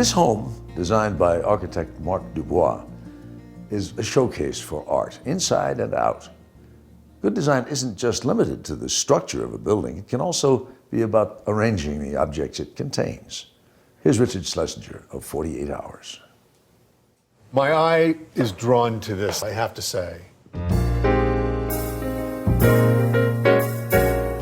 This home, designed by architect Marc Dubois, is a showcase for art, inside and out. Good design isn't just limited to the structure of a building, it can also be about arranging the objects it contains. Here's Richard Schlesinger of 48 Hours. My eye is drawn to this, I have to say.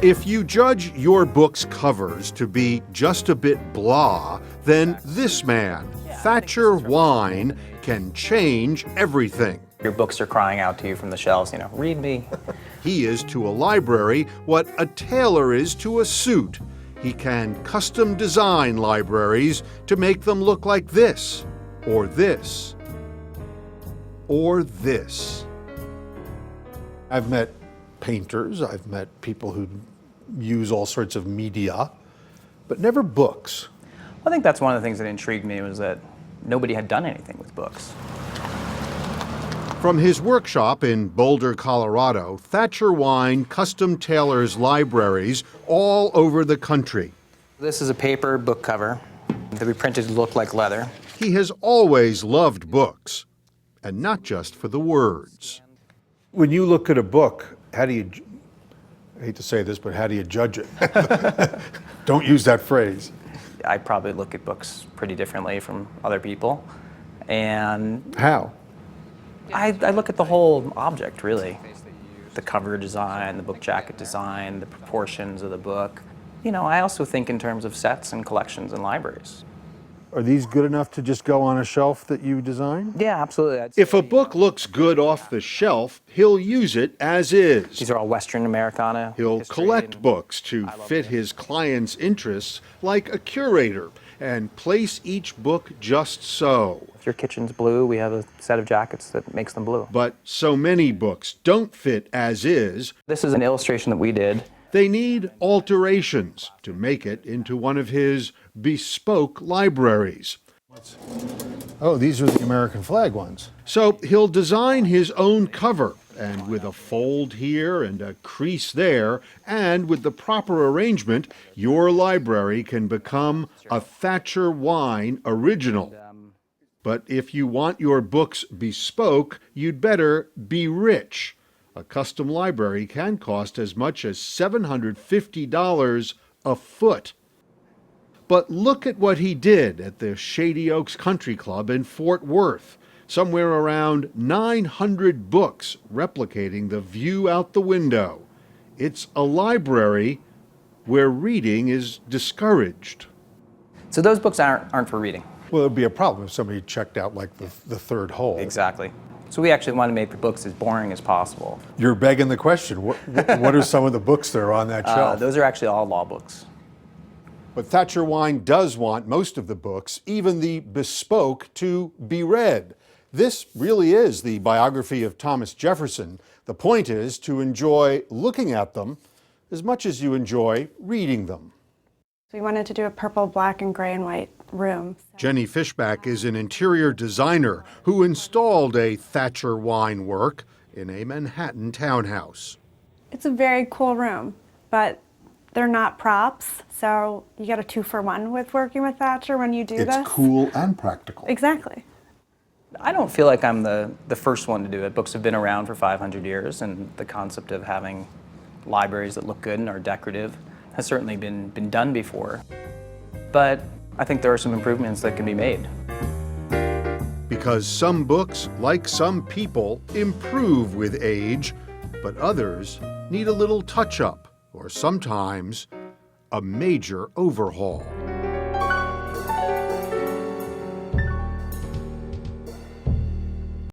If you judge your book's covers to be just a bit blah, then this man, Thatcher Wine, can change everything. Your books are crying out to you from the shelves, read me. He is to a library what a tailor is to a suit. He can custom design libraries to make them look like this, or this, or this. I've met painters, I've met people who use all sorts of media, but never books. I think that's one of the things that intrigued me was that nobody had done anything with books. From his workshop in Boulder, Colorado, Thatcher Wine custom tailors libraries all over the country. This is a paper book cover that we printed to look like leather. He has always loved books, and not just for the words. When you look at a book, how do you, I hate to say this, but how do you judge it? Don't use that phrase. I probably look at books pretty differently from other people. And How? I look at the whole object, really. The cover design, the book jacket design, the proportions of the book. I also think in terms of sets and collections and libraries. Are these good enough to just go on a shelf that you design? Yeah, absolutely. If a book looks good off the shelf, he'll use it as is. These are all Western Americana. He'll history collect and books to fit his client's interests like a curator and place each book just so. If your kitchen's blue, we have a set of jackets that makes them blue. But so many books don't fit as is. This is an illustration that we did. They need alterations to make it into one of his bespoke libraries. Oh, these are the American flag ones. So he'll design his own cover, and with a fold here and a crease there, and with the proper arrangement, your library can become a Thatcher Wine original. But if you want your books bespoke, you'd better be rich. A custom library can cost as much as $750 a foot. But look at what he did at the Shady Oaks Country Club in Fort Worth. Somewhere around 900 books replicating the view out the window. It's a library where reading is discouraged. So those books aren't for reading. Well, it would be a problem if somebody checked out like the third hole. Exactly. So we actually want to make the books as boring as possible. You're begging the question. What are some of the books that are on that shelf? Those are actually all law books. But Thatcher Wine does want most of the books, even the bespoke, to be read. This really is the biography of Thomas Jefferson. The point is to enjoy looking at them as much as you enjoy reading them. We wanted to do a purple, black, and gray and white room. Jenny Fishback is an interior designer who installed a Thatcher Wine work in a Manhattan townhouse. It's a very cool room, but they're not props, so you get a 2-for-1 with working with Thatcher when you do this. It's cool and practical. Exactly. I don't feel like I'm the first one to do it. Books have been around for 500 years, and the concept of having libraries that look good and are decorative has certainly been done before. But I think there are some improvements that can be made. Because some books, like some people, improve with age, but others need a little touch-up, or sometimes a major overhaul.